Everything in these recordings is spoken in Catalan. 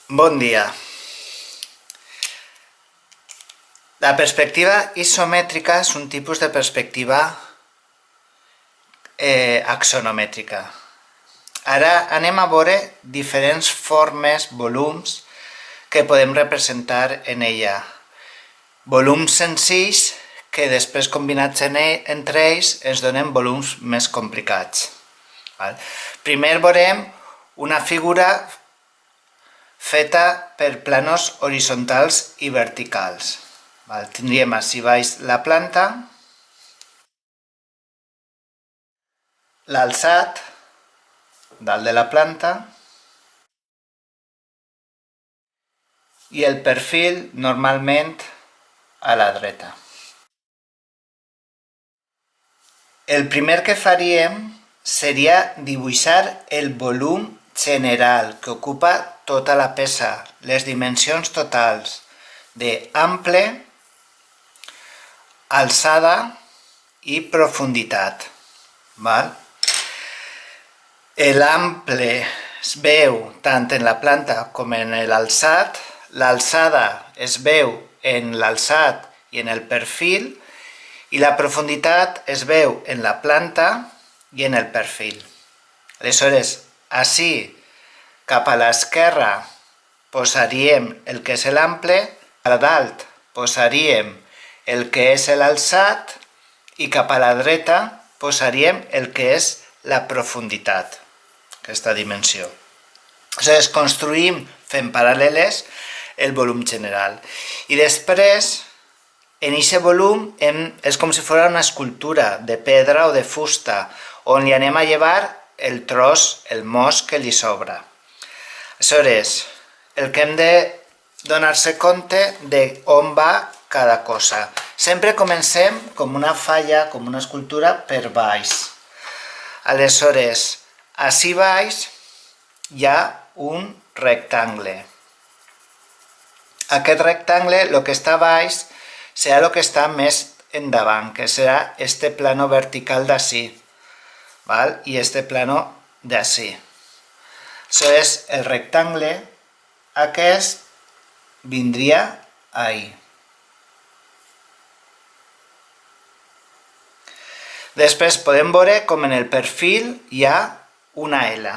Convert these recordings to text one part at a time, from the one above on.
Bon dia. La perspectiva isomètrica és un tipus de perspectiva axonomètrica. Ara anem a veure diferents formes, volums, que podem representar en ella. Volums senzills que després combinats entre ells ens donen volums més complicats. Primer veurem una figura feta per planos horitzontals i verticals. Tindríem així baix la planta, l'alçat dalt de la planta i el perfil normalment a la dreta. El primer que faríem seria dibuixar el volum general que ocupa tota la peça, les dimensions totals d'ample, alçada i profunditat. L'ample es veu tant en la planta com en l'alçat, l'alçada es veu en l'alçat i en el perfil, i la profunditat es veu en la planta i en el perfil. Aleshores, així cap a l'esquerra posaríem el que és l'ample, a dalt posaríem el que és l'alçat i cap a la dreta posaríem el que és la profunditat, aquesta dimensió. Aleshores, construïm fent paral·leles el volum general. I després, en aquest volum és com si fos una escultura de pedra o de fusta, on li anem a llevar el tros, el mos que li sobra. Aleshores, el que hem de donar-se compte d'on va cada cosa. Sempre comencem com una falla, com una escultura, per baix. Aleshores, ací baix hi ha un rectangle. Aquest rectangle, el que està baix, serà el que està més endavant, que serà este plano vertical d'ací, i este plano d'ací. Aleshores, el rectangle aquest vindria ahí. Després podem veure com en el perfil hi ha una L.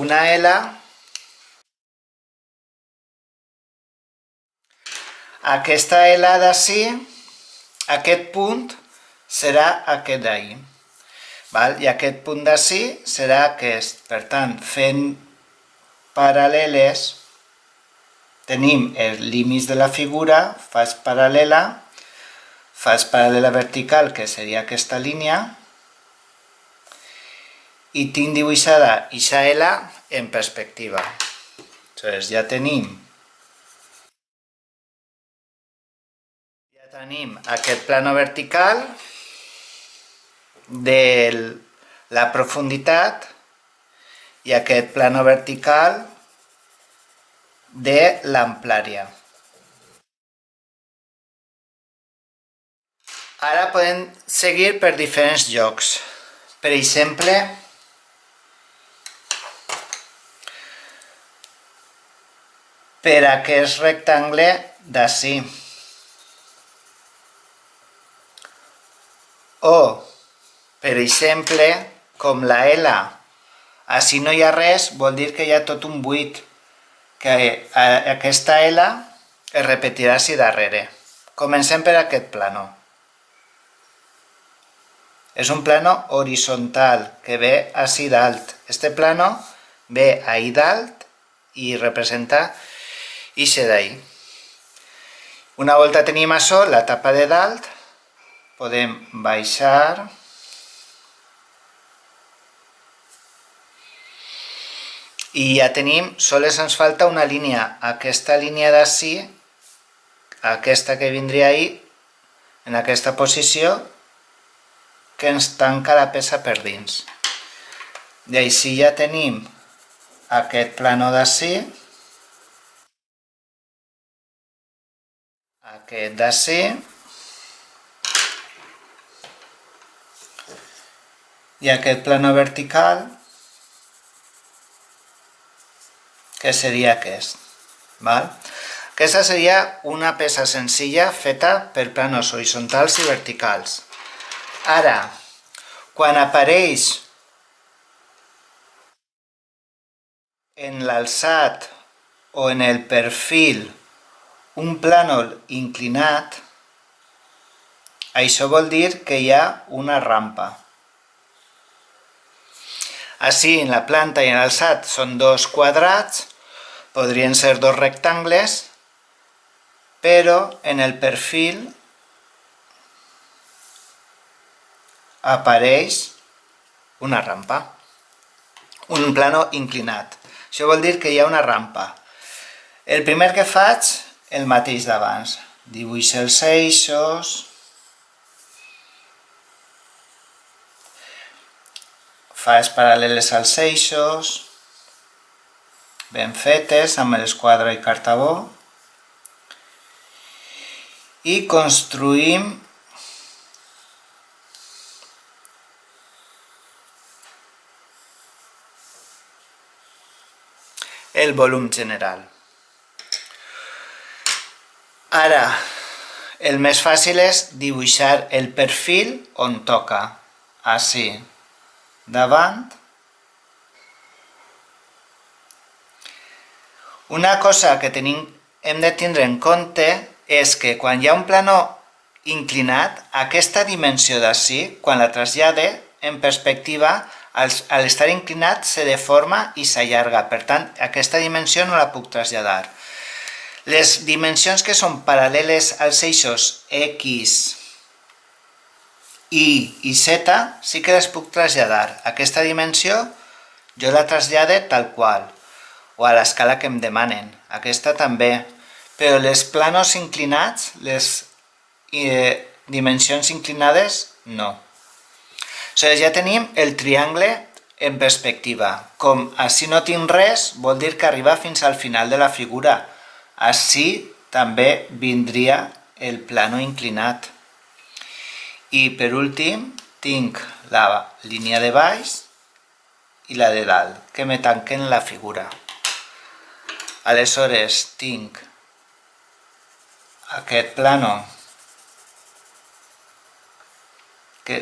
Una L. Aquesta L d'ací, aquest punt, serà aquest d'ahí. I aquest punt d'ací serà aquest. Per tant, fent paral·leles, tenim els límits de la figura, faig paral·lela vertical, que seria aquesta línia, i tinc dibuixada aquesta L en perspectiva. Aleshores, ja tenim aquest plano vertical de la profunditat i aquest plano vertical de l'amplària. Ara podem seguir per diferents llocs. Per exemple, per aquest rectangle d'ací. O, per exemple, com la L, així no hi ha res, vol dir que hi ha tot un buit, que aquesta L es repetirà així darrere. Comencem per aquest plano. És un plano horitzontal que ve així dalt. Este plano ve ahí dalt i representa ixe d'ahí. Una volta tenim això, la tapa de dalt, podem baixar i ja tenim, sols ens falta una línia. Aquesta línia d'ací, aquesta que vindria ahí, en aquesta posició, que ens tanca la peça per dins. I així ja tenim aquest plano d'ací, aquest d'ací, i aquest plano vertical que seria aquest. Val? Aquesta seria una peça senzilla feta per planos horitzontals i verticals. Ara, quan apareix en l'alçat o en el perfil un plànol inclinat, això vol dir que hi ha una rampa. Així, en la planta i en l'alçat són dos quadrats, podrien ser dos rectangles, però en el perfil apareix una rampa, un plano inclinat. Això vol dir que hi ha una rampa. El primer que faig, el mateix d'abans. Dibuixo els eixos, faig paral·leles als eixos, ben fetes, amb l'esquadra i cartabó, i construïm el volum general. Ara, el més fàcil és dibuixar el perfil on toca. Així, davant. Una cosa que hem de tindre en compte és que quan hi ha un plano inclinat, aquesta dimensió d'ací, quan la trasllade en perspectiva, al estar inclinat se deforma i s'allarga. Per tant, aquesta dimensió no la puc traslladar. Les dimensions que són paral·leles als eixos X, Y i Z sí que les puc traslladar. Aquesta dimensió jo la trasllade tal qual, o a l'escala que em demanen. Aquesta també. Però les planos inclinats, les dimensions inclinades, no. Aleshores, ja tenim el triangle en perspectiva. Com així no tinc res, vol dir que arriba fins al final de la figura. Així també vindria el plano inclinat. I per últim tinc la línia de baix i la de dalt, que me tanquen la figura. Aleshores tinc aquest plano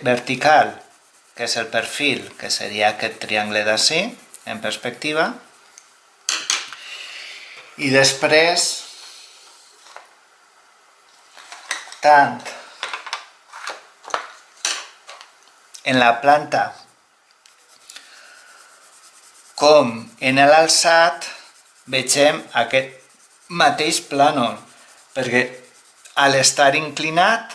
vertical, que és el perfil, que seria aquest triangle d'ací, en perspectiva. I després, tant en la planta com en l'alçat, vegem aquest mateix plànol, perquè al estar inclinat,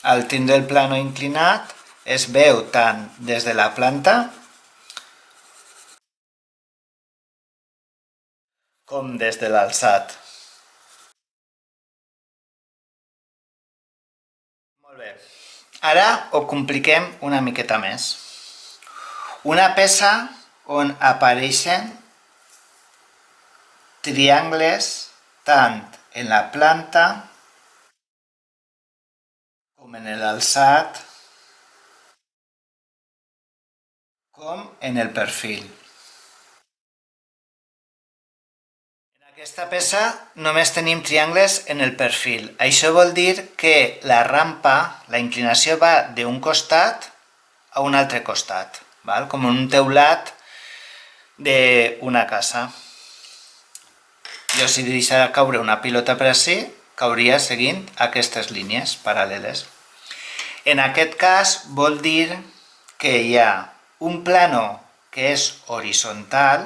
al tindre el plànol inclinat, es veu tant des de la planta com des de l'alçat. Molt bé. Ara ho compliquem una miqueta més. Una peça on apareixen triangles tant en la planta com en l'alçat com en el perfil. En aquesta peça només tenim triangles en el perfil. Això vol dir que la rampa, la inclinació va d'un costat a un altre costat, val? Com un teulat d'una casa. Jo si deixara caure una pilota per ací, cauria seguint aquestes línies paral·leles. En aquest cas vol dir que hi ha un plano que és horitzontal,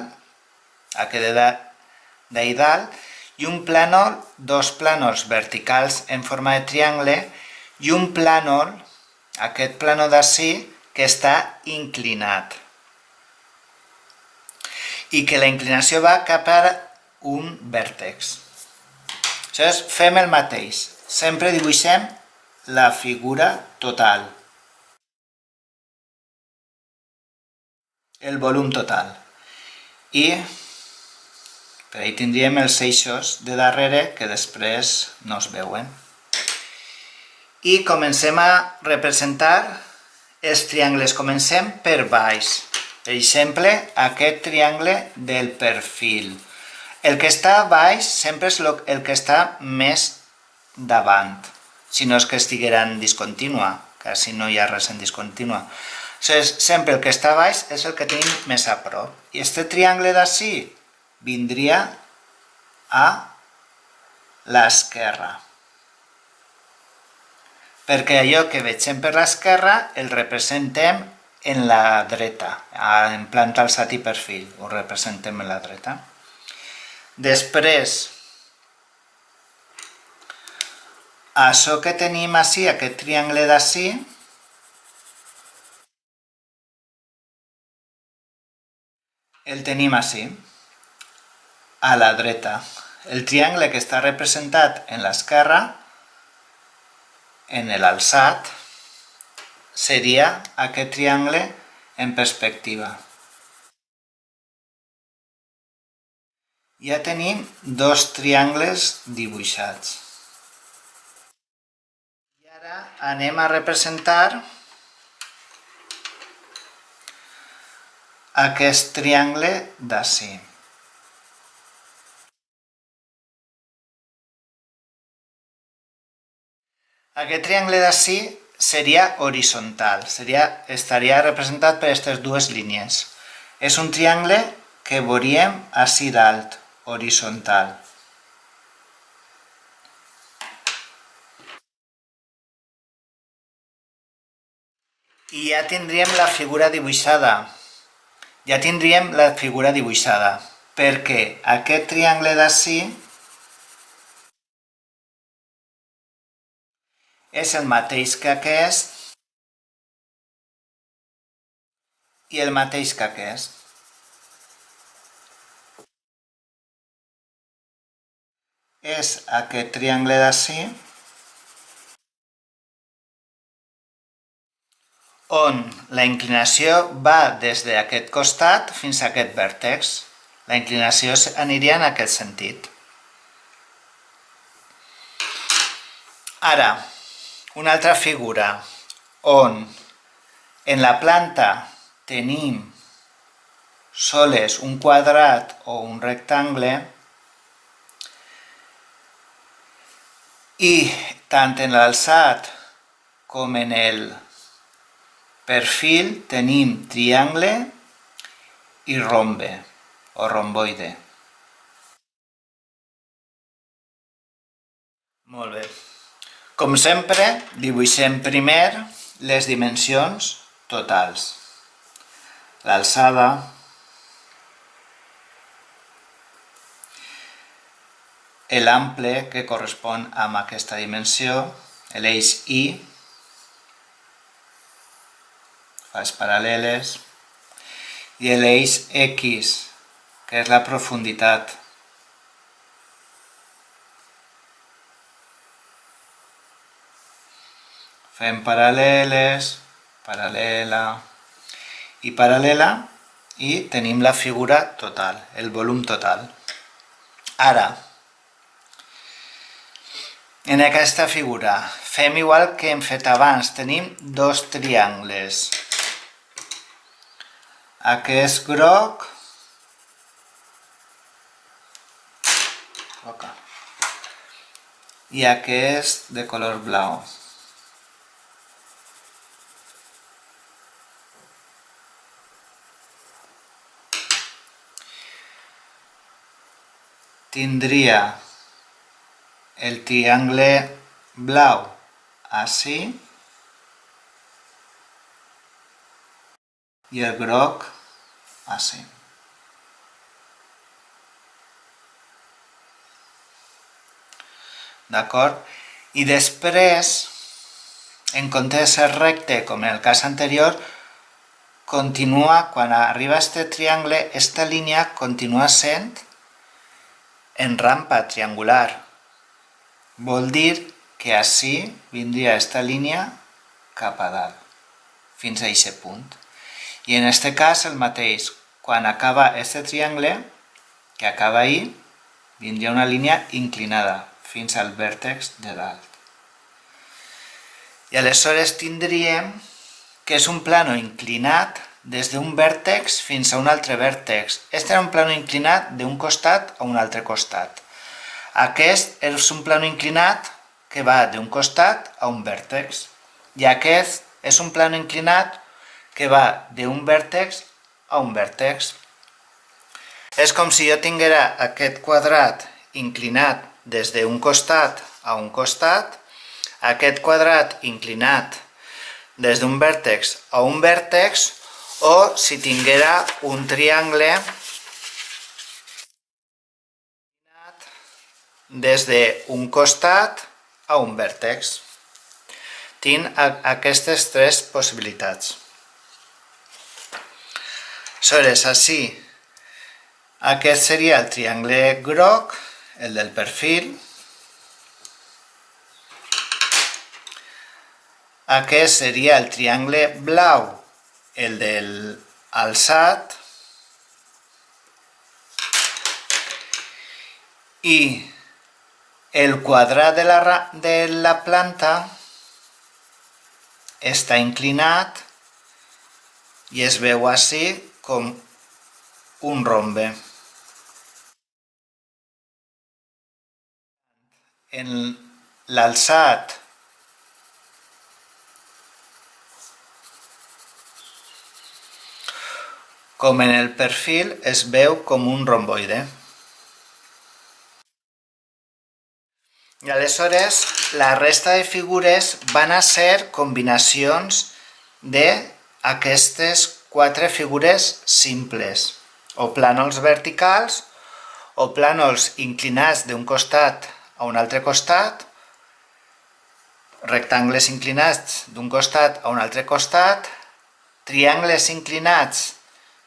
aquest d'ahí dalt, i un plànol, dos plànols verticals en forma de triangle, i un plànol, aquest plànol d'ací, que està inclinat. I que la inclinació va cap a un vèrtex. Aleshores, fem el mateix. Sempre dibuixem la figura total. El volum total. I per ahí tindríem els eixos de darrere que després no es veuen. I comencem a representar els triangles. Comencem per baix. Per exemple, aquest triangle del perfil. El que està a baix sempre és el que està més davant, si no és que estiguera en discontínua, que si no hi ha res en discontínua. Sempre el que està a baix és el que tenim més a prop. I aquest triangle d'ací vindria a l'esquerra. Perquè allò que vegem per l'esquerra el representem en la dreta, en planta, alçat i perfil, ho representem en la dreta. Després, això que tenim ací, aquest triangle d'ací, el tenim ací, a la dreta. El triangle que està representat en l'esquerra, en l'alçat, seria aquest triangle en perspectiva. Ja tenim dos triangles dibuixats. I ara anem a representar aquest triangle d'ací. Aquest triangle d'ací seria horitzontal, estaria representat per aquestes dues línies. És un triangle que veuríem ací dalt, horitzontal. I ja tindríem la figura dibuixada. Perquè aquest triangle d'ací és el mateix que aquest i el mateix que aquest. És aquest triangle d'ací on la inclinació va des d'aquest costat fins a aquest vèrtex. La inclinació aniria en aquest sentit. Ara, una altra figura on en la planta tenim soles un quadrat o un rectangle i tant en l'alçat com en el perfil tenim triangle i rombe o romboide. Molt bé. Com sempre, dibuixem primer les dimensions totals. L'alçada, l'ample que correspon amb aquesta dimensió, l'eix Y, fases paral·leles, i l'eix X, que és la profunditat. Fem paral·leles, paral·lela i paral·lela i tenim la figura total, el volum total. Ara, en aquesta figura fem igual que hem fet abans, tenim dos triangles. Aquest groc i aquest de color blau. Tindria el triangle blau ací i el groc ací. D'acord? I després, en comptes de ser recte, com en el cas anterior, continua, quan arriba a aquest triangle, aquesta línia continua sent en rampa triangular. Vol dir que ací vindria aquesta línia cap a dalt, fins a aquest punt. I en aquest cas el mateix, quan acaba aquest triangle, que acaba ahí, vindria una línia inclinada fins al vèrtex de dalt. I aleshores tindríem que és un plano inclinat des d'un vèrtex fins a un altre vèrtex. Este era un plano inclinat d'un costat a un altre costat. Aquest és un plano inclinat que va d'un costat a un vèrtex. I aquest és un plano inclinat que va d'un vèrtex a un vèrtex. És com si jo tinguera aquest quadrat inclinat des d'un costat a un costat, aquest quadrat inclinat des d'un vèrtex a un vèrtex, o si tinguera un triangle des d'un costat a un vèrtex. Tinc aquestes tres possibilitats. Aleshores, així, aquest seria el triangle groc, el del perfil. Aquest seria el triangle blau, el del alçat. I el quadrat de la planta està inclinat i es veu així com un rombe. En l'alçat com en el perfil es veu com un romboide. I aleshores la resta de figures van a ser combinacions d'aquestes quatre figures simples, o plànols verticals, o plànols inclinats d'un costat a un altre costat, rectangles inclinats d'un costat a un altre costat, triangles inclinats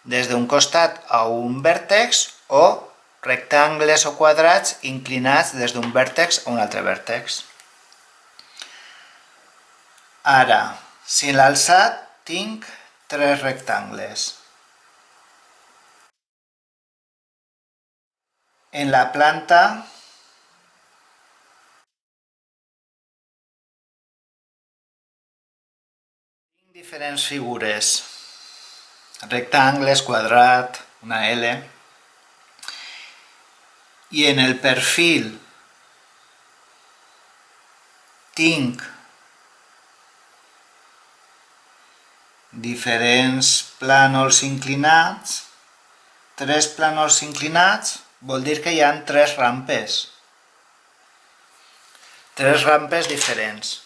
des d'un costat a un vèrtex, o rectangles o quadrats inclinats des d'un vèrtex a un altre vèrtex. Ara, si en l'alçat tinc tres rectangles. En la planta tinc diferents figures, rectangles, quadrat, una L. I en el perfil tinc diferents plànols inclinats. Tres plànols inclinats vol dir que hi ha tres rampes. Tres rampes diferents.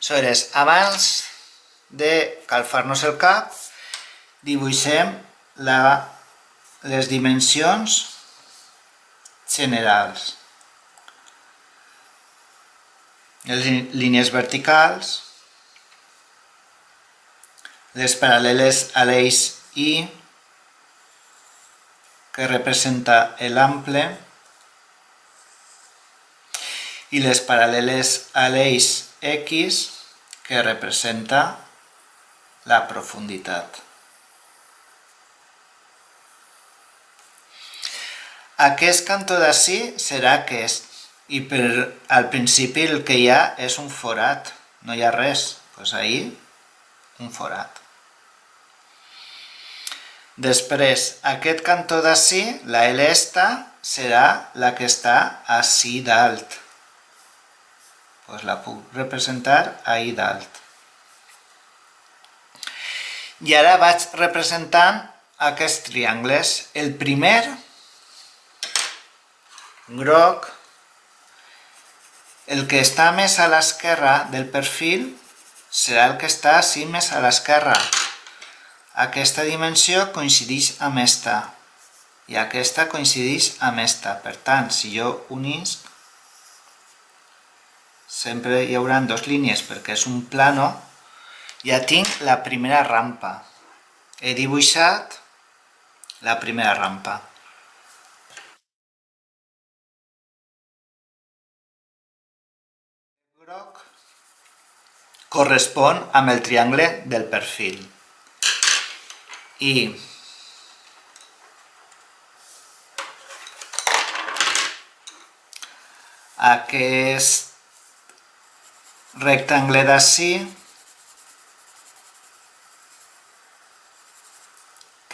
Aleshores, abans de calfar-nos el cap, dibuixem les dimensions generals. Les línies verticals, les paral·leles a l'eix I, que representa l'ample, i les paral·leles a l'eix X, que representa la profunditat. Aquest cantó d'ací serà aquest, i al principi el que hi ha és un forat, no hi ha res, doncs ahí un forat. Després, aquest cantó d'ací, la L esta, serà la que està ací dalt. Doncs la puc representar ahí dalt. I ara vaig representant aquests triangles. El primer, groc, el que està més a l'esquerra del perfil serà el que està així més a l'esquerra. Aquesta dimensió coincideix amb esta i aquesta coincideix amb esta. Per tant, si jo unisc, sempre hi haurà dues línies perquè és un plano. Ja tinc la primera rampa. He dibuixat la primera rampa. El groc correspon amb el triangle del perfil. I aquest rectangle d'ací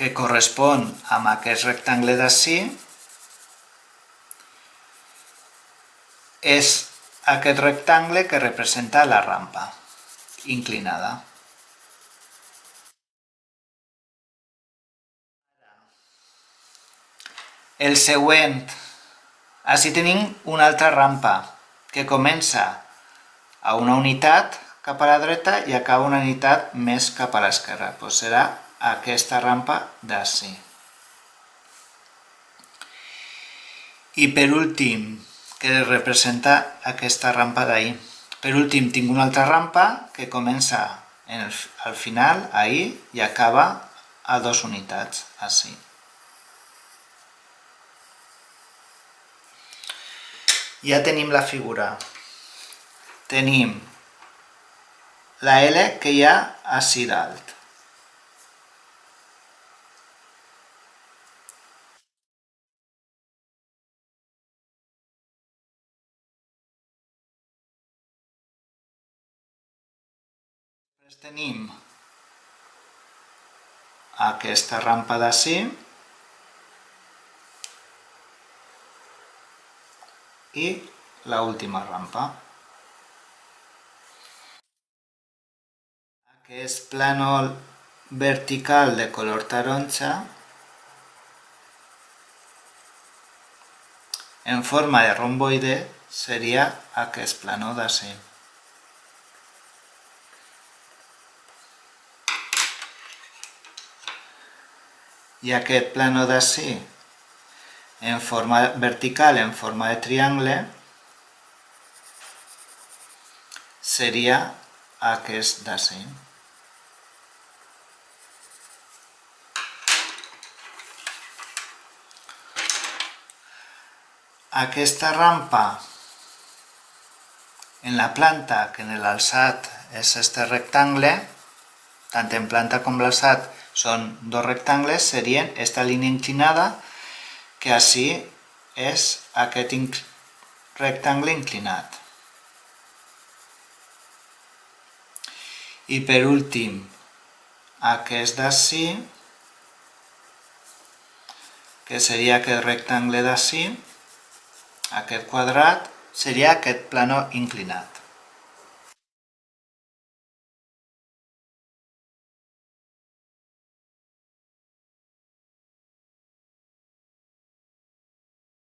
que correspon amb aquest rectangle d'ací és aquest rectangle que representa la rampa inclinada. El següent, així tenim una altra rampa que comença a una unitat cap a la dreta i acaba una unitat més cap a l'esquerra. Doncs serà aquesta rampa d'ací. I per últim, que representa aquesta rampa d'ahí. Per últim tinc una altra rampa que comença al final, ahí, i acaba a 2 unitats, així. Ja tenim la figura. Tenim la L que hi ha així dalt. Després tenim aquesta rampa d'ací i l'última rampa. Aquest plànol vertical de color taronja en forma de romboide seria aquest plànol d'ací. I aquest plànol d'ací en forma vertical, en forma de triangle, seria aquest d'ací. Aquesta rampa en la planta, que en l'alçat és este rectangle, tant en planta com l'alçat són 2 rectangles, serien esta línia inclinada, que així és aquest rectangle inclinat. I per últim, aquest d'ací, que seria aquest rectangle d'ací, aquest quadrat, seria aquest plànol inclinat.